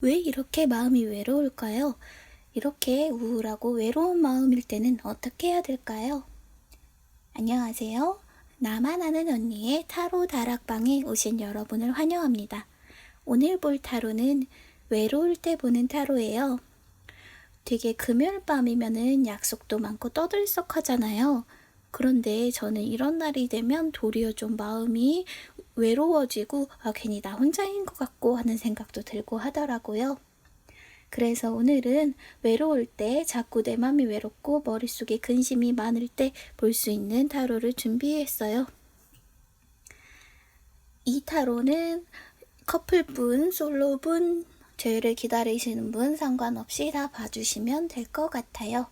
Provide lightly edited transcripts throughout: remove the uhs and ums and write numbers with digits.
왜 이렇게 마음이 외로울까요? 이렇게 우울하고 외로운 마음일 때는 어떻게 해야 될까요? 안녕하세요. 나만 아는 언니의 타로 다락방에 오신 여러분을 환영합니다. 오늘 볼 타로는 외로울 때 보는 타로예요. 되게 금요일 밤이면은 약속도 많고 떠들썩하잖아요. 그런데 저는 이런 날이 되면 도리어 좀 마음이 외로워지고 괜히 나 혼자인 것 같고 하는 생각도 들고 하더라고요. 그래서 오늘은 외로울 때, 자꾸 내 맘이 외롭고 머릿속에 근심이 많을 때 볼 수 있는 타로를 준비했어요. 이 타로는 커플분, 솔로분, 저희를 기다리시는 분 상관없이 다 봐주시면 될 것 같아요.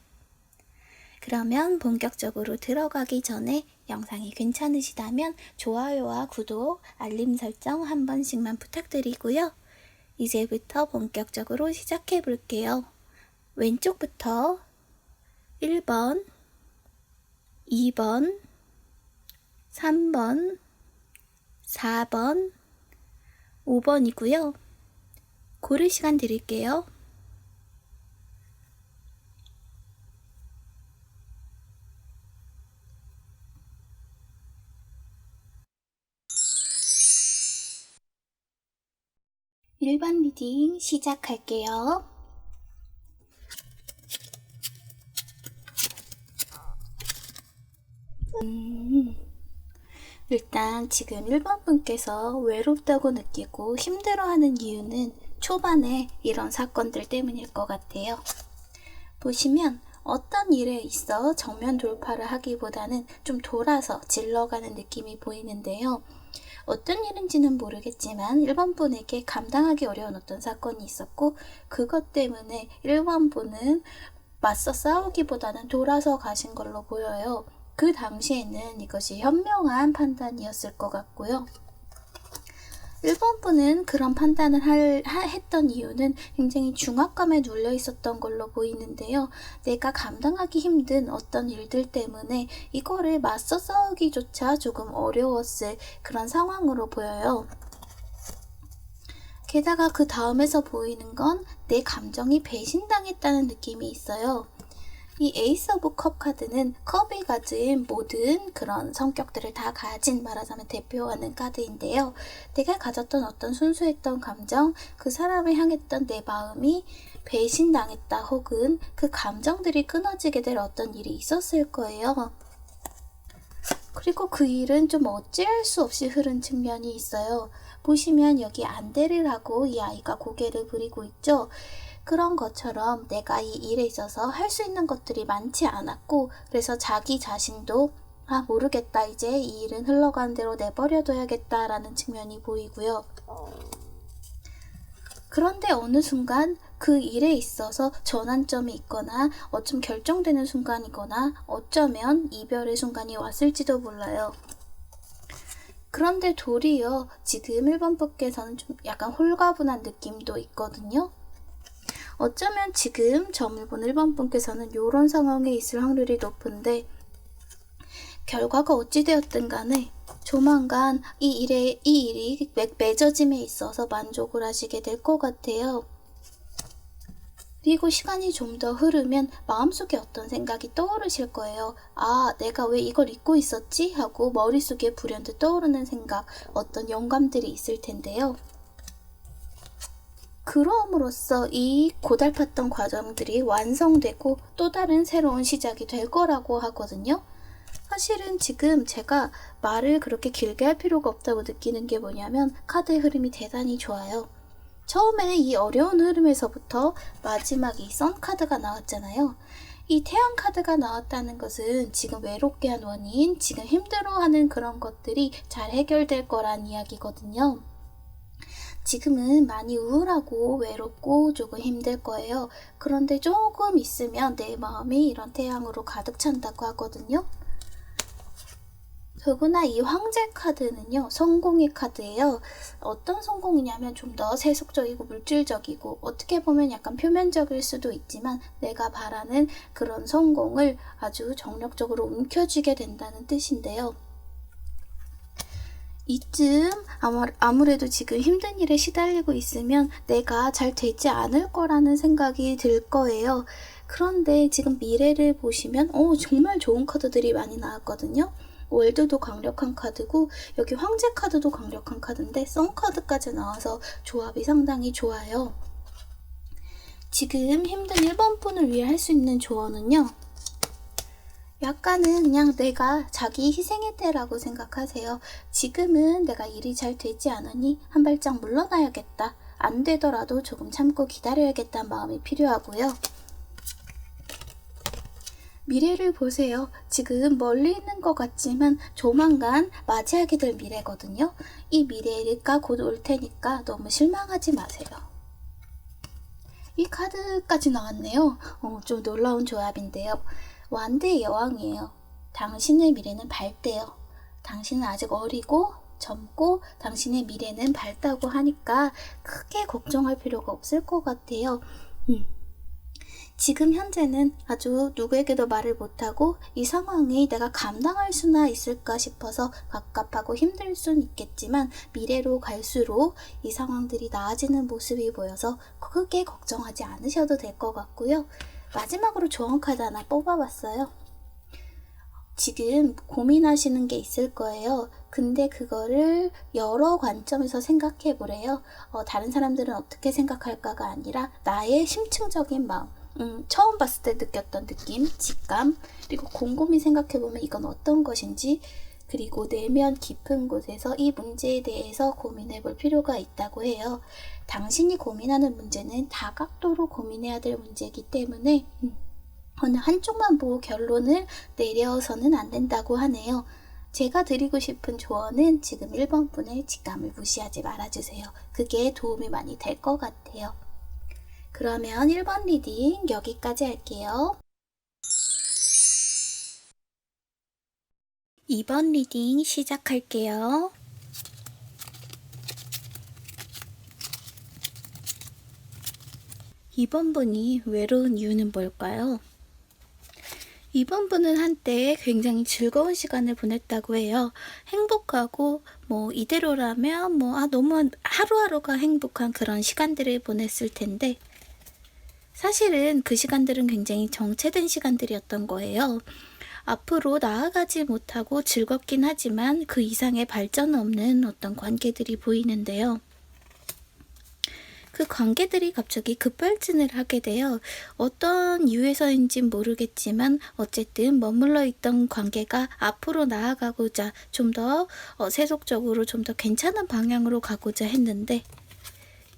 그러면 본격적으로 들어가기 전에 영상이 괜찮으시다면 좋아요와 구독, 알림 설정 한 번씩만 부탁드리고요. 이제부터 본격적으로 시작해 볼게요. 왼쪽부터 1번, 2번, 3번, 4번, 5번이고요. 고를 시간 드릴게요. 일반 리딩 시작할게요. 일단 지금 1번 분께서 외롭다고 느끼고 힘들어하는 이유는 초반에 이런 사건들 때문일 것 같아요. 보시면 어떤 일에 있어 정면 돌파를 하기보다는 좀 돌아서 질러가는 느낌이 보이는데요. 어떤 일인지는 모르겠지만 1번 분에게 감당하기 어려운 어떤 사건이 있었고, 그것 때문에 1번 분은 맞서 싸우기보다는 돌아서 가신 걸로 보여요. 그 당시에는 이것이 현명한 판단이었을 것 같고요. 1번 분은 그런 판단을 했던 이유는 굉장히 중압감에 눌려 있었던 걸로 보이는데요. 내가 감당하기 힘든 어떤 일들 때문에 이거를 맞서 싸우기조차 조금 어려웠을 그런 상황으로 보여요. 게다가 그 다음에서 보이는 건 내 감정이 배신당했다는 느낌이 있어요. 이 에이스 오브 컵 카드는 컵이 가진 모든 그런 성격들을 다 가진, 말하자면 대표하는 카드인데요. 내가 가졌던 어떤 순수했던 감정, 그 사람을 향했던 내 마음이 배신당했다, 혹은 그 감정들이 끊어지게 될 어떤 일이 있었을 거예요. 그리고 그 일은 좀 어찌할 수 없이 흐른 측면이 있어요. 보시면 여기 안대를 하고 이 아이가 고개를 부리고 있죠. 그런 것처럼 내가 이 일에 있어서 할 수 있는 것들이 많지 않았고, 그래서 자기 자신도 모르겠다, 이제 이 일은 흘러가는 대로 내버려둬야겠다 라는 측면이 보이고요. 그런데 어느 순간 그 일에 있어서 전환점이 있거나 어쩜 결정되는 순간이거나 어쩌면 이별의 순간이 왔을지도 몰라요. 그런데 도리어 지금 1번 분께서는 좀 약간 홀가분한 느낌도 있거든요. 어쩌면 지금 점을 본 1번 분께서는 이런 상황에 있을 확률이 높은데, 결과가 어찌되었든 간에 조만간 이 일이 맺어짐에 있어서 만족을 하시게 될 것 같아요. 그리고 시간이 좀 더 흐르면 마음속에 어떤 생각이 떠오르실 거예요. 내가 왜 이걸 잊고 있었지? 하고 머릿속에 불현듯 떠오르는 생각, 어떤 영감들이 있을 텐데요. 그럼으로써 이 고달팠던 과정들이 완성되고 또 다른 새로운 시작이 될 거라고 하거든요. 사실은 지금 제가 말을 그렇게 길게 할 필요가 없다고 느끼는 게 뭐냐면, 카드의 흐름이 대단히 좋아요. 처음에는 이 어려운 흐름에서부터 마지막에 이 선 카드가 나왔잖아요. 이 태양 카드가 나왔다는 것은 지금 외롭게 한 원인, 지금 힘들어하는 그런 것들이 잘 해결될 거란 이야기거든요. 지금은 많이 우울하고 외롭고 조금 힘들 거예요. 그런데 조금 있으면 내 마음이 이런 태양으로 가득 찬다고 하거든요. 더구나 이 황제 카드는요, 성공의 카드예요. 어떤 성공이냐면 좀 더 세속적이고 물질적이고, 어떻게 보면 약간 표면적일 수도 있지만 내가 바라는 그런 성공을 아주 정력적으로 움켜쥐게 된다는 뜻인데요. 이쯤 아무래도 지금 힘든 일에 시달리고 있으면 내가 잘 되지 않을 거라는 생각이 들 거예요. 그런데 지금 미래를 보시면 정말 좋은 카드들이 많이 나왔거든요. 월드도 강력한 카드고 여기 황제 카드도 강력한 카드인데 선 카드까지 나와서 조합이 상당히 좋아요. 지금 힘든 1번 분을 위해 할 수 있는 조언은요. 약간은 그냥 내가 자기 희생의 때라고 생각하세요. 지금은 내가 일이 잘 되지 않으니 한 발짝 물러나야겠다. 안 되더라도 조금 참고 기다려야겠다는 마음이 필요하고요. 미래를 보세요. 지금 멀리 있는 것 같지만 조만간 맞이하게 될 미래거든요. 이 미래가 곧 올 테니까 너무 실망하지 마세요. 이 카드까지 나왔네요. 좀 놀라운 조합인데요. 완대의 여왕이에요. 당신의 미래는 밝대요. 당신은 아직 어리고 젊고 당신의 미래는 밝다고 하니까 크게 걱정할 필요가 없을 것 같아요. 지금 현재는 아주 누구에게도 말을 못하고 이 상황이 내가 감당할 수나 있을까 싶어서 갑갑하고 힘들 순 있겠지만 미래로 갈수록 이 상황들이 나아지는 모습이 보여서 크게 걱정하지 않으셔도 될 것 같고요. 마지막으로 조언 카드 하나 뽑아봤어요. 지금 고민하시는 게 있을 거예요. 근데 그거를 여러 관점에서 생각해 보래요. 다른 사람들은 어떻게 생각할까가 아니라 나의 심층적인 마음, 처음 봤을 때 느꼈던 느낌, 직감, 그리고 곰곰이 생각해보면 이건 어떤 것인지, 그리고 내면 깊은 곳에서 이 문제에 대해서 고민해 볼 필요가 있다고 해요. 당신이 고민하는 문제는 다각도로 고민해야 될 문제이기 때문에 어느 한쪽만 보고 결론을 내려서는 안 된다고 하네요. 제가 드리고 싶은 조언은 지금 1번 분의 직감을 무시하지 말아주세요. 그게 도움이 많이 될 것 같아요. 그러면 1번 리딩 여기까지 할게요. 2번 리딩 시작할게요. 2번 분이 외로운 이유는 뭘까요? 2번 분은 한때 굉장히 즐거운 시간을 보냈다고 해요. 행복하고 이대로라면 너무 하루하루가 행복한 그런 시간들을 보냈을 텐데 사실은 그 시간들은 굉장히 정체된 시간들이었던 거예요. 앞으로 나아가지 못하고 즐겁긴 하지만 그 이상의 발전 없는 어떤 관계들이 보이는데요. 그 관계들이 갑자기 급발진을 하게 돼요. 어떤 이유에서인진 모르겠지만 어쨌든 머물러 있던 관계가 앞으로 나아가고자 좀 더 세속적으로 좀 더 괜찮은 방향으로 가고자 했는데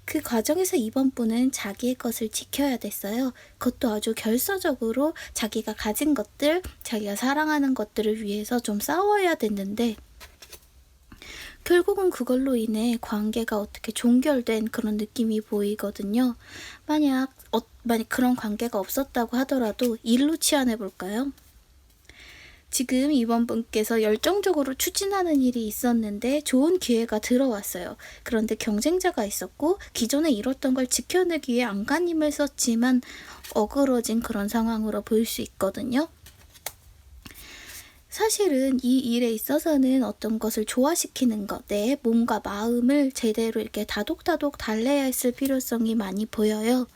그 과정에서 이번 분은 자기의 것을 지켜야 됐어요. 그것도 아주 결사적으로 자기가 가진 것들, 자기가 사랑하는 것들을 위해서 좀 싸워야 됐는데 결국은 그걸로 인해 관계가 어떻게 종결된 그런 느낌이 보이거든요. 만약 그런 관계가 없었다고 하더라도 일로 치환해볼까요? 지금 이번 분께서 열정적으로 추진하는 일이 있었는데 좋은 기회가 들어왔어요. 그런데 경쟁자가 있었고 기존에 이뤘던 걸 지켜내기 위해 안간힘을 썼지만 어그러진 그런 상황으로 보일 수 있거든요. 사실은 이 일에 있어서는 어떤 것을 조화시키는 것, 내 몸과 마음을 제대로 이렇게 다독다독 달래야 했을 필요성이 많이 보여요.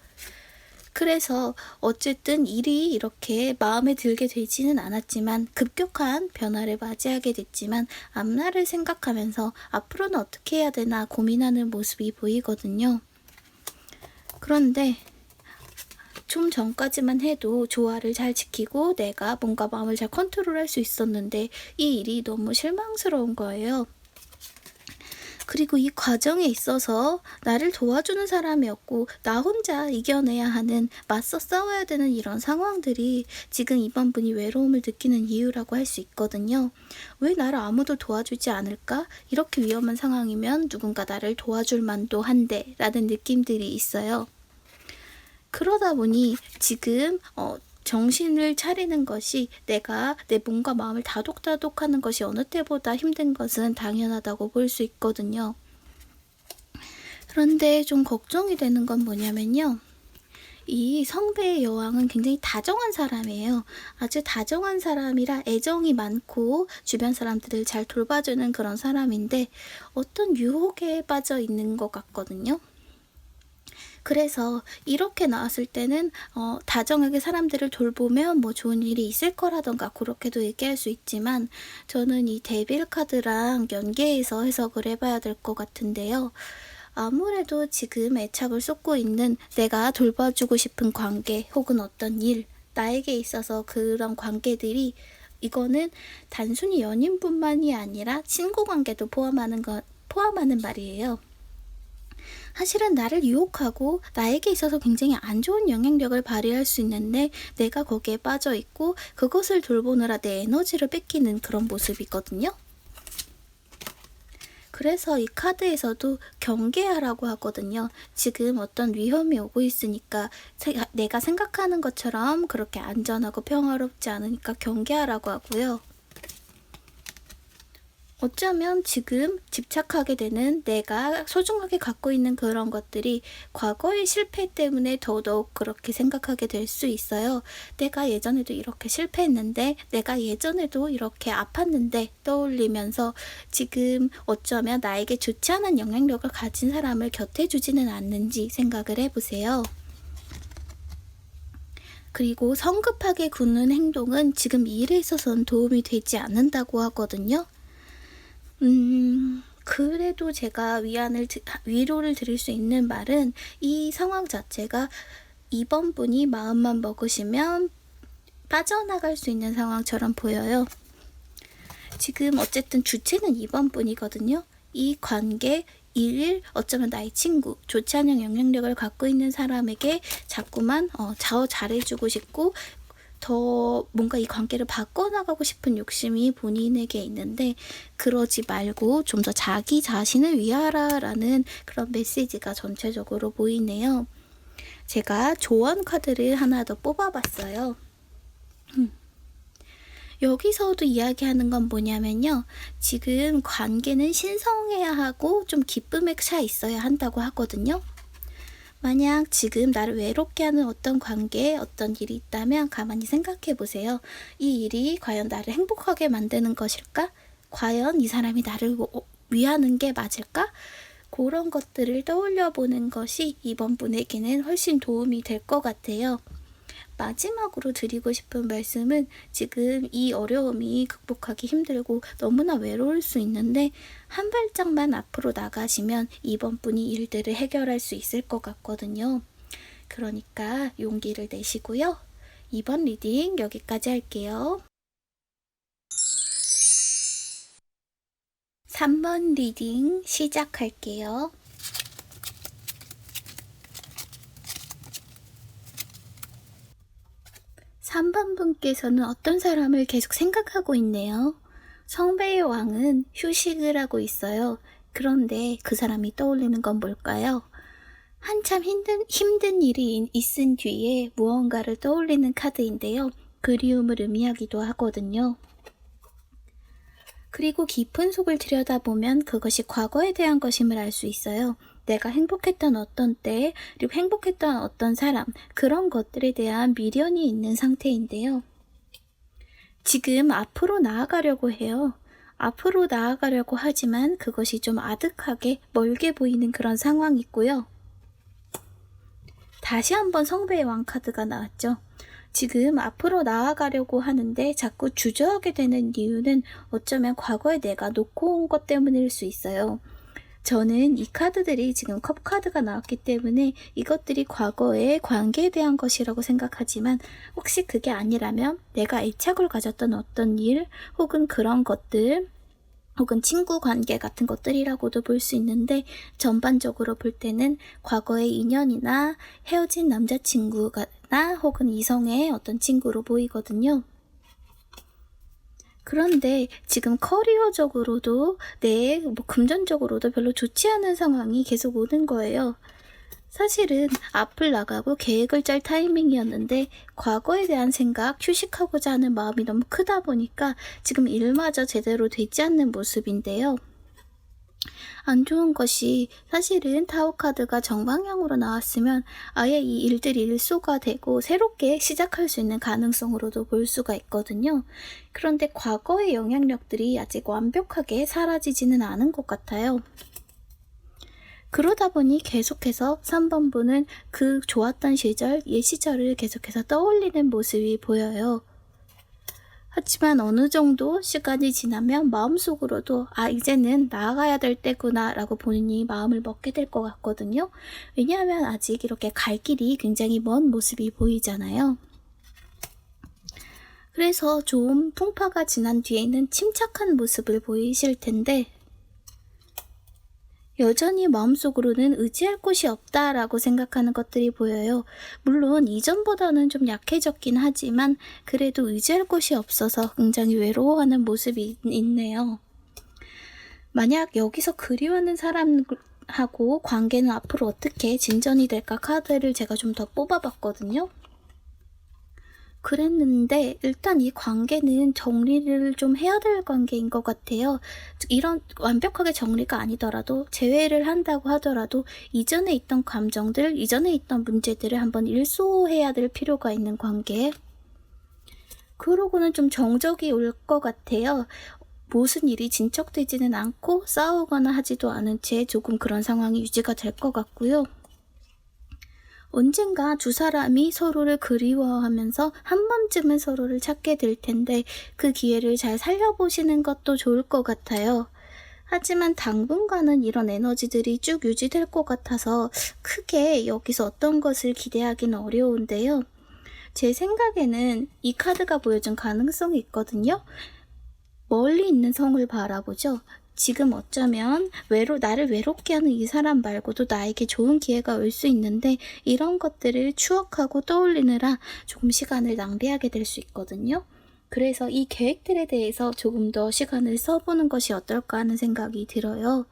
그래서 어쨌든 일이 이렇게 마음에 들게 되지는 않았지만 급격한 변화를 맞이하게 됐지만 앞날을 생각하면서 앞으로는 어떻게 해야 되나 고민하는 모습이 보이거든요. 그런데 좀 전까지만 해도 조화를 잘 지키고 내가 뭔가 마음을 잘 컨트롤할 수 있었는데 이 일이 너무 실망스러운 거예요. 그리고 이 과정에 있어서 나를 도와주는 사람이 없고 나 혼자 이겨내야 하는, 맞서 싸워야 되는 이런 상황들이 지금 이번 분이 외로움을 느끼는 이유라고 할 수 있거든요. 왜 나를 아무도 도와주지 않을까? 이렇게 위험한 상황이면 누군가 나를 도와줄 만도 한데 라는 느낌들이 있어요. 그러다 보니 지금 정신을 차리는 것이, 내가 내 몸과 마음을 다독다독하는 것이 어느 때보다 힘든 것은 당연하다고 볼 수 있거든요. 그런데 좀 걱정이 되는 건 뭐냐면요. 이 성배의 여왕은 굉장히 다정한 사람이에요. 아주 다정한 사람이라 애정이 많고 주변 사람들을 잘 돌봐주는 그런 사람인데 어떤 유혹에 빠져 있는 것 같거든요. 그래서 이렇게 나왔을 때는 다정하게 사람들을 돌보면 뭐 좋은 일이 있을 거라던가 그렇게도 얘기할 수 있지만 저는 이 데빌 카드랑 연계해서 해석을 해봐야 될 것 같은데요. 아무래도 지금 애착을 쏟고 있는 내가 돌봐주고 싶은 관계 혹은 어떤 일, 나에게 있어서 그런 관계들이 이거는 단순히 연인뿐만이 아니라 친구 관계도 포함하는 말이에요. 사실은 나를 유혹하고 나에게 있어서 굉장히 안 좋은 영향력을 발휘할 수 있는데 내가 거기에 빠져 있고 그것을 돌보느라 내 에너지를 뺏기는 그런 모습이거든요. 그래서 이 카드에서도 경계하라고 하거든요. 지금 어떤 위험이 오고 있으니까 내가 생각하는 것처럼 그렇게 안전하고 평화롭지 않으니까 경계하라고 하고요. 어쩌면 지금 집착하게 되는 내가 소중하게 갖고 있는 그런 것들이 과거의 실패 때문에 더더욱 그렇게 생각하게 될 수 있어요. 내가 예전에도 이렇게 실패했는데, 내가 예전에도 이렇게 아팠는데 떠올리면서 지금 어쩌면 나에게 좋지 않은 영향력을 가진 사람을 곁에 두지는 않는지 생각을 해보세요. 그리고 성급하게 굳는 행동은 지금 이 일에 있어서는 도움이 되지 않는다고 하거든요. 그래도 제가 위로를 드릴 수 있는 말은 이 상황 자체가 이번 분이 마음만 먹으시면 빠져나갈 수 있는 상황처럼 보여요. 지금 어쨌든 주체는 이번 분이거든요. 이 관계, 일, 어쩌면 나의 친구, 좋지 않은 영향력을 갖고 있는 사람에게 자꾸만 잘해주고 싶고 더 뭔가 이 관계를 바꿔나가고 싶은 욕심이 본인에게 있는데 그러지 말고 좀 더 자기 자신을 위하라라는 그런 메시지가 전체적으로 보이네요. 제가 조언 카드를 하나 더 뽑아봤어요. 여기서도 이야기하는 건 뭐냐면요. 지금 관계는 신성해야 하고 좀 기쁨에 차 있어야 한다고 하거든요. 만약 지금 나를 외롭게 하는 어떤 관계에 어떤 일이 있다면 가만히 생각해 보세요. 이 일이 과연 나를 행복하게 만드는 것일까? 과연 이 사람이 나를 위하는 게 맞을까? 그런 것들을 떠올려 보는 것이 이번 분에게는 훨씬 도움이 될 것 같아요. 마지막으로 드리고 싶은 말씀은 지금 이 어려움이 극복하기 힘들고 너무나 외로울 수 있는데 한 발짝만 앞으로 나가시면 이번 분이 일들을 해결할 수 있을 것 같거든요. 그러니까 용기를 내시고요. 이번 리딩 여기까지 할게요. 3번 리딩 시작할게요. 3번 분께서는 어떤 사람을 계속 생각하고 있네요. 성배의 왕은 휴식을 하고 있어요. 그런데 그 사람이 떠올리는 건 뭘까요? 한참 힘든 일이 있은 뒤에 무언가를 떠올리는 카드인데요. 그리움을 의미하기도 하거든요. 그리고 깊은 속을 들여다보면 그것이 과거에 대한 것임을 알 수 있어요. 내가 행복했던 어떤 때, 그리고 행복했던 어떤 사람, 그런 것들에 대한 미련이 있는 상태인데요. 지금 앞으로 나아가려고 해요. 앞으로 나아가려고 하지만 그것이 좀 아득하게 멀게 보이는 그런 상황이고요. 다시 한번 성배의 왕 카드가 나왔죠. 지금 앞으로 나아가려고 하는데 자꾸 주저하게 되는 이유는 어쩌면 과거에 내가 놓고 온 것 때문일 수 있어요. 저는 이 카드들이 지금 컵 카드가 나왔기 때문에 이것들이 과거의 관계에 대한 것이라고 생각하지만 혹시 그게 아니라면 내가 애착을 가졌던 어떤 일 혹은 그런 것들 혹은 친구 관계 같은 것들이라고도 볼 수 있는데 전반적으로 볼 때는 과거의 인연이나 헤어진 남자친구나 혹은 이성의 어떤 친구로 보이거든요. 그런데 지금 커리어적으로도 금전적으로도 별로 좋지 않은 상황이 계속 오는 거예요. 사실은 앞을 나가고 계획을 짤 타이밍이었는데 과거에 대한 생각, 휴식하고자 하는 마음이 너무 크다 보니까 지금 일마저 제대로 되지 않는 모습인데요. 안 좋은 것이 사실은 타워 카드가 정방향으로 나왔으면 아예 이 일들이 일소가 되고 새롭게 시작할 수 있는 가능성으로도 볼 수가 있거든요. 그런데 과거의 영향력들이 아직 완벽하게 사라지지는 않은 것 같아요. 그러다 보니 계속해서 3번분은 그 좋았던 시절, 옛 시절을 계속해서 떠올리는 모습이 보여요. 하지만 어느 정도 시간이 지나면 마음속으로도 이제는 나아가야 될 때구나 라고 본인이 마음을 먹게 될 것 같거든요. 왜냐하면 아직 이렇게 갈 길이 굉장히 먼 모습이 보이잖아요. 그래서 좀 풍파가 지난 뒤에는 침착한 모습을 보이실 텐데 여전히 마음속으로는 의지할 곳이 없다라고 생각하는 것들이 보여요. 물론 이전보다는 좀 약해졌긴 하지만 그래도 의지할 곳이 없어서 굉장히 외로워하는 모습이 있네요. 만약 여기서 그리워하는 사람하고 관계는 앞으로 어떻게 진전이 될까 카드를 제가 좀 더 뽑아봤거든요. 그랬는데 일단 이 관계는 정리를 좀 해야 될 관계인 것 같아요. 이런 완벽하게 정리가 아니더라도 재회를 한다고 하더라도 이전에 있던 감정들, 이전에 있던 문제들을 한번 일소해야 될 필요가 있는 관계. 그러고는 좀 정적이 올 것 같아요. 무슨 일이 진척되지는 않고 싸우거나 하지도 않은 채 조금 그런 상황이 유지가 될 것 같고요. 언젠가 두 사람이 서로를 그리워하면서 한 번쯤은 서로를 찾게 될 텐데 그 기회를 잘 살려보시는 것도 좋을 것 같아요. 하지만 당분간은 이런 에너지들이 쭉 유지될 것 같아서 크게 여기서 어떤 것을 기대하기는 어려운데요. 제 생각에는 이 카드가 보여준 가능성이 있거든요. 멀리 있는 성을 바라보죠. 지금 어쩌면 나를 외롭게 하는 이 사람 말고도 나에게 좋은 기회가 올 수 있는데 이런 것들을 추억하고 떠올리느라 조금 시간을 낭비하게 될 수 있거든요. 그래서 이 계획들에 대해서 조금 더 시간을 써보는 것이 어떨까 하는 생각이 들어요.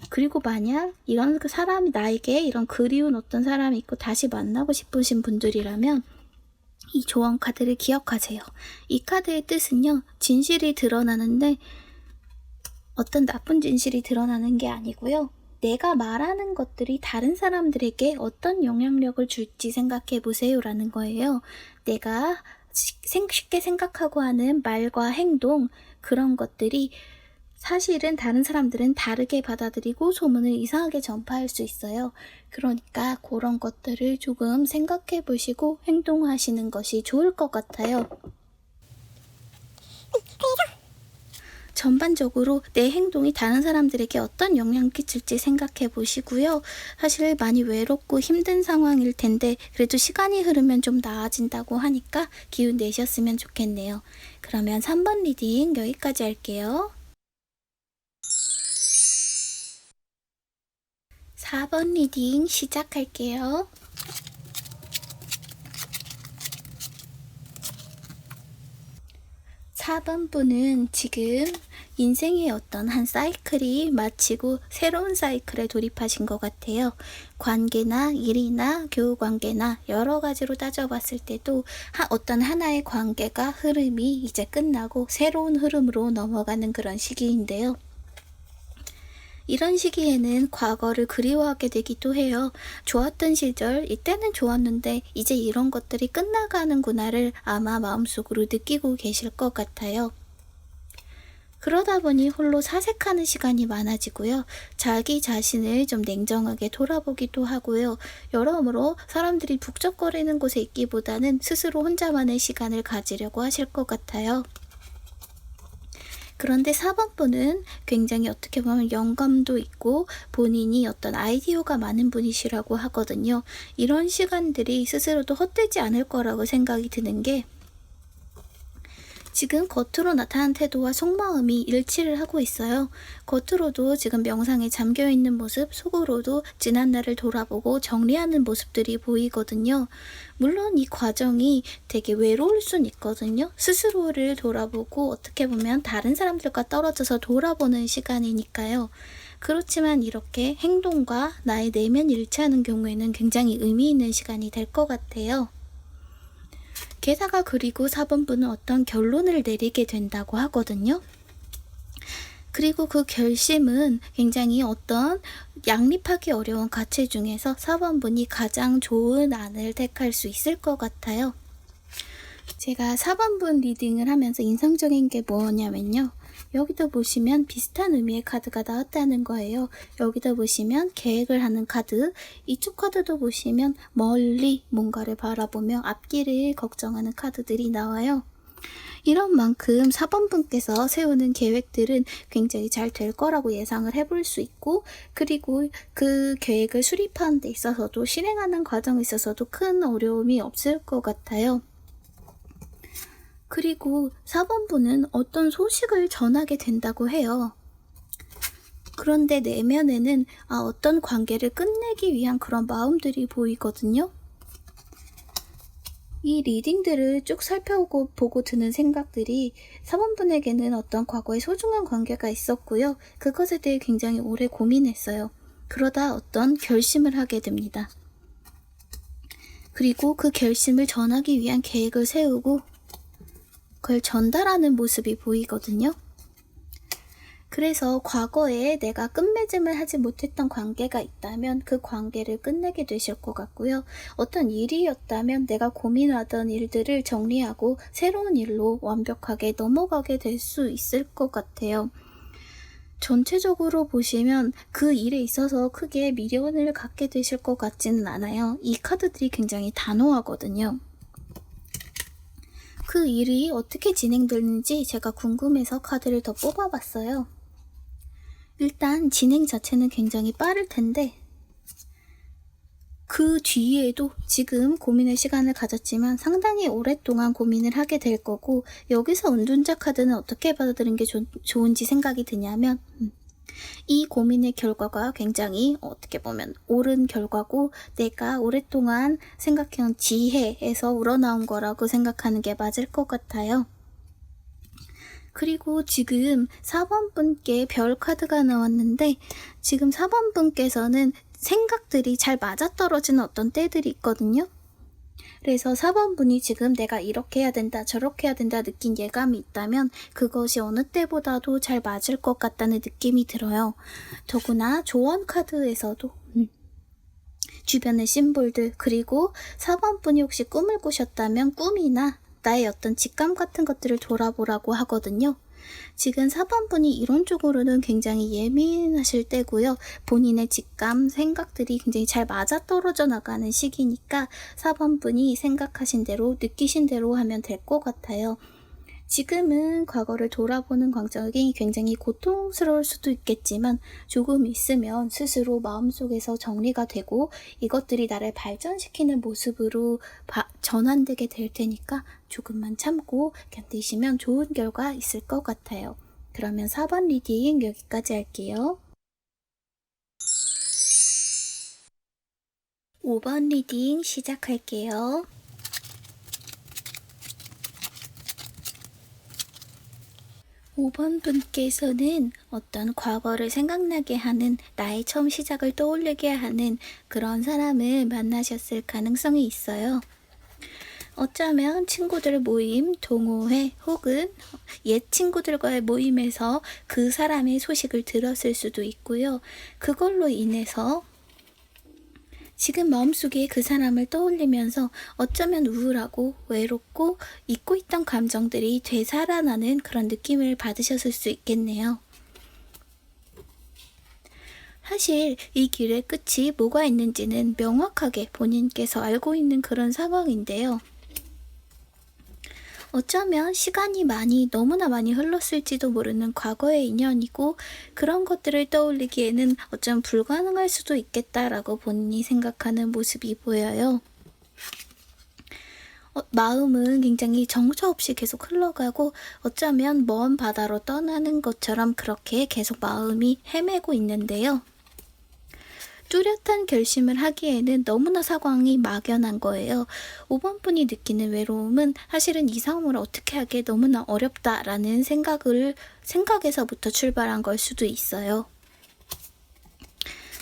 그리고 만약 이런 사람이 나에게 이런 그리운 어떤 사람이 있고 다시 만나고 싶으신 분들이라면 이 조언 카드를 기억하세요. 이 카드의 뜻은요, 진실이 드러나는데 어떤 나쁜 진실이 드러나는 게 아니고요. 내가 말하는 것들이 다른 사람들에게 어떤 영향력을 줄지 생각해 보세요 라는 거예요. 내가 쉽게 생각하고 하는 말과 행동, 그런 것들이 사실은 다른 사람들은 다르게 받아들이고 소문을 이상하게 전파할 수 있어요. 그러니까 그런 것들을 조금 생각해 보시고 행동하시는 것이 좋을 것 같아요. 전반적으로 내 행동이 다른 사람들에게 어떤 영향을 끼칠지 생각해 보시고요. 사실 많이 외롭고 힘든 상황일 텐데 그래도 시간이 흐르면 좀 나아진다고 하니까 기운 내셨으면 좋겠네요. 그러면 3번 리딩 여기까지 할게요. 4번 리딩 시작할게요. 4번 분은 지금 인생의 어떤 한 사이클이 마치고 새로운 사이클에 돌입하신 것 같아요. 관계나 일이나 교우관계나 여러 가지로 따져봤을 때도 어떤 하나의 관계가 흐름이 이제 끝나고 새로운 흐름으로 넘어가는 그런 시기인데요. 이런 시기에는 과거를 그리워하게 되기도 해요. 좋았던 시절, 이때는 좋았는데 이제 이런 것들이 끝나가는구나를 아마 마음속으로 느끼고 계실 것 같아요. 그러다 보니 홀로 사색하는 시간이 많아지고요. 자기 자신을 좀 냉정하게 돌아보기도 하고요. 여러모로 사람들이 북적거리는 곳에 있기보다는 스스로 혼자만의 시간을 가지려고 하실 것 같아요. 그런데 4번 분은 굉장히 어떻게 보면 영감도 있고 본인이 어떤 아이디어가 많은 분이시라고 하거든요. 이런 시간들이 스스로도 헛되지 않을 거라고 생각이 드는 게 지금 겉으로 나타난 태도와 속마음이 일치를 하고 있어요. 겉으로도 지금 명상에 잠겨있는 모습, 속으로도 지난날을 돌아보고 정리하는 모습들이 보이거든요. 물론 이 과정이 되게 외로울 순 있거든요. 스스로를 돌아보고 어떻게 보면 다른 사람들과 떨어져서 돌아보는 시간이니까요. 그렇지만 이렇게 행동과 나의 내면이 일치하는 경우에는 굉장히 의미 있는 시간이 될 것 같아요. 게다가 그리고 4번 분은 어떤 결론을 내리게 된다고 하거든요. 그리고 그 결심은 굉장히 어떤 양립하기 어려운 가치 중에서 4번분이 가장 좋은 안을 택할 수 있을 것 같아요. 제가 4번분 리딩을 하면서 인상적인 게 뭐냐면요. 여기도 보시면 비슷한 의미의 카드가 나왔다는 거예요. 여기도 보시면 계획을 하는 카드, 이쪽 카드도 보시면 멀리 뭔가를 바라보며 앞길을 걱정하는 카드들이 나와요. 이런 만큼 4번분께서 세우는 계획들은 굉장히 잘 될 거라고 예상을 해볼 수 있고, 그리고 그 계획을 수립하는 데 있어서도 실행하는 과정에 있어서도 큰 어려움이 없을 것 같아요. 그리고 4번분은 어떤 소식을 전하게 된다고 해요. 그런데 내면에는 어떤 관계를 끝내기 위한 그런 마음들이 보이거든요. 이 리딩들을 쭉 살펴보고 드는 생각들이 4번분에게는 어떤 과거의 소중한 관계가 있었고요. 그것에 대해 굉장히 오래 고민했어요. 그러다 어떤 결심을 하게 됩니다. 그리고 그 결심을 전하기 위한 계획을 세우고 그걸 전달하는 모습이 보이거든요. 그래서 과거에 내가 끝맺음을 하지 못했던 관계가 있다면 그 관계를 끝내게 되실 것 같고요. 어떤 일이었다면 내가 고민하던 일들을 정리하고 새로운 일로 완벽하게 넘어가게 될 수 있을 것 같아요. 전체적으로 보시면 그 일에 있어서 크게 미련을 갖게 되실 것 같지는 않아요. 이 카드들이 굉장히 단호하거든요. 그 일이 어떻게 진행되는지 제가 궁금해서 카드를 더 뽑아봤어요. 일단 진행 자체는 굉장히 빠를 텐데 그 뒤에도 지금 고민의 시간을 가졌지만 상당히 오랫동안 고민을 하게 될 거고, 여기서 은둔자 카드는 어떻게 받아들이는 게 좋은지 생각이 드냐면 이 고민의 결과가 굉장히 어떻게 보면 옳은 결과고 내가 오랫동안 생각해온 지혜에서 우러나온 거라고 생각하는 게 맞을 것 같아요. 그리고 지금 4번분께 별 카드가 나왔는데 지금 4번분께서는 생각들이 잘 맞아떨어지는 어떤 때들이 있거든요. 그래서 4번분이 지금 내가 이렇게 해야 된다 저렇게 해야 된다 느낀 예감이 있다면 그것이 어느 때보다도 잘 맞을 것 같다는 느낌이 들어요. 더구나 조언 카드에서도 주변의 심볼들, 그리고 4번분이 혹시 꿈을 꾸셨다면 꿈이나 나의 어떤 직감 같은 것들을 돌아보라고 하거든요. 지금 4번분이 이론적으로는 굉장히 예민하실 때고요. 본인의 직감, 생각들이 굉장히 잘 맞아떨어져 나가는 시기니까 4번분이 생각하신 대로, 느끼신 대로 하면 될 것 같아요. 지금은 과거를 돌아보는 과정이 굉장히 고통스러울 수도 있겠지만 조금 있으면 스스로 마음속에서 정리가 되고 이것들이 나를 발전시키는 모습으로 전환되게 될 테니까 조금만 참고 견디시면 좋은 결과 있을 것 같아요. 그러면 4번 리딩 여기까지 할게요. 5번 리딩 시작할게요. 5번 분께서는 어떤 과거를 생각나게 하는, 나의 처음 시작을 떠올리게 하는 그런 사람을 만나셨을 가능성이 있어요. 어쩌면 친구들 모임, 동호회 혹은 옛 친구들과의 모임에서 그 사람의 소식을 들었을 수도 있고요. 그걸로 인해서 지금 마음속에 그 사람을 떠올리면서 어쩌면 우울하고 외롭고 잊고 있던 감정들이 되살아나는 그런 느낌을 받으셨을 수 있겠네요. 사실 이 길의 끝이 뭐가 있는지는 명확하게 본인께서 알고 있는 그런 상황인데요. 어쩌면 시간이 너무나 많이 흘렀을지도 모르는 과거의 인연이고 그런 것들을 떠올리기에는 어쩌면 불가능할 수도 있겠다라고 본인이 생각하는 모습이 보여요. 마음은 굉장히 정처 없이 계속 흘러가고 어쩌면 먼 바다로 떠나는 것처럼 그렇게 계속 마음이 헤매고 있는데요. 뚜렷한 결심을 하기에는 너무나 상황이 막연한 거예요. 5번 분이 느끼는 외로움은 사실은 이 상황을 어떻게 하기에 너무나 어렵다라는 생각에서부터 출발한 걸 수도 있어요.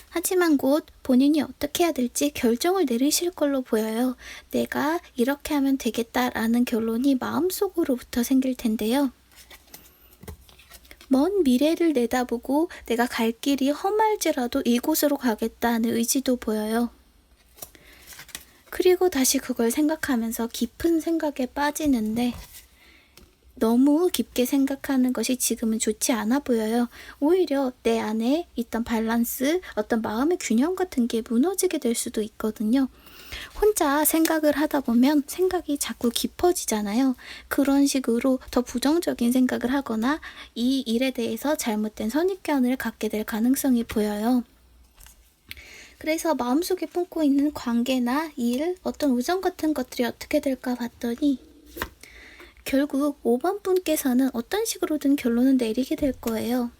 하지만 곧 본인이 어떻게 해야 될지 결정을 내리실 걸로 보여요. 내가 이렇게 하면 되겠다라는 결론이 마음속으로부터 생길 텐데요. 먼 미래를 내다보고 내가 갈 길이 험할지라도 이곳으로 가겠다는 의지도 보여요. 그리고 다시 그걸 생각하면서 깊은 생각에 빠지는데 너무 깊게 생각하는 것이 지금은 좋지 않아 보여요. 오히려 내 안에 있던 밸런스, 어떤 마음의 균형 같은 게 무너지게 될 수도 있거든요. 혼자 생각을 하다 보면 생각이 자꾸 깊어지잖아요. 그런 식으로 더 부정적인 생각을 하거나 이 일에 대해서 잘못된 선입견을 갖게 될 가능성이 보여요. 그래서 마음속에 품고 있는 관계나 일, 어떤 우정 같은 것들이 어떻게 될까 봤더니 결국 5번 분께서는 어떤 식으로든 결론을 내리게 될 거예요.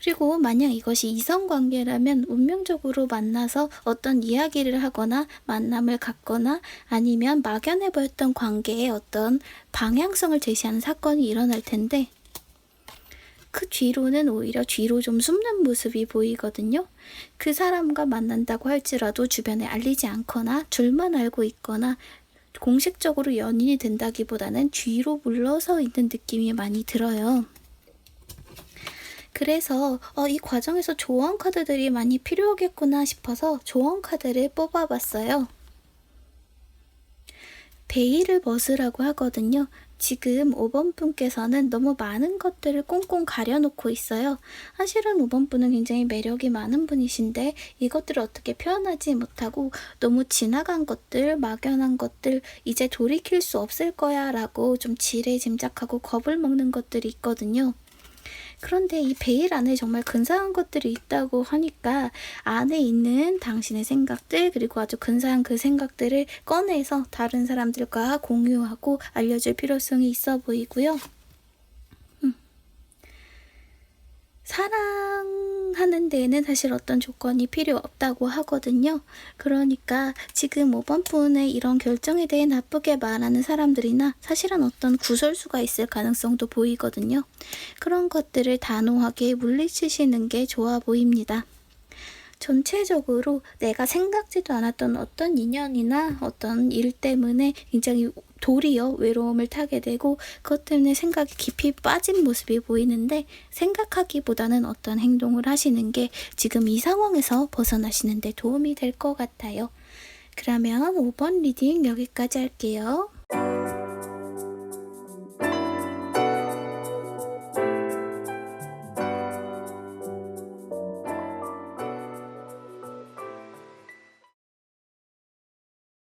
그리고 만약 이것이 이성관계라면 운명적으로 만나서 어떤 이야기를 하거나 만남을 갖거나 아니면 막연해 보였던 관계에 어떤 방향성을 제시하는 사건이 일어날 텐데 그 뒤로는 오히려 뒤로 좀 숨는 모습이 보이거든요. 그 사람과 만난다고 할지라도 주변에 알리지 않거나 둘만 알고 있거나 공식적으로 연인이 된다기보다는 뒤로 물러서 있는 느낌이 많이 들어요. 그래서 이 과정에서 조언 카드들이 많이 필요하겠구나 싶어서 조언 카드를 뽑아봤어요. 베일을 벗으라고 하거든요. 지금 5번 분께서는 너무 많은 것들을 꽁꽁 가려놓고 있어요. 사실은 5번 분은 굉장히 매력이 많은 분이신데 이것들을 어떻게 표현하지 못하고 너무 지나간 것들, 막연한 것들, 이제 돌이킬 수 없을 거야 라고 좀 지레짐작하고 겁을 먹는 것들이 있거든요. 그런데 이 베일 안에 정말 근사한 것들이 있다고 하니까 안에 있는 당신의 생각들 그리고 아주 근사한 그 생각들을 꺼내서 다른 사람들과 공유하고 알려줄 필요성이 있어 보이고요. 사랑하는 데에는 사실 어떤 조건이 필요 없다고 하거든요. 그러니까 지금 5번 분의 이런 결정에 대해 나쁘게 말하는 사람들이나 사실은 어떤 구설수가 있을 가능성도 보이거든요. 그런 것들을 단호하게 물리치시는 게 좋아 보입니다. 전체적으로 내가 생각지도 않았던 어떤 인연이나 어떤 일 때문에 굉장히 도리어 외로움을 타게 되고 그것 때문에 생각이 깊이 빠진 모습이 보이는데 생각하기보다는 어떤 행동을 하시는 게 지금 이 상황에서 벗어나시는 데 도움이 될 것 같아요. 그러면 5번 리딩 여기까지 할게요.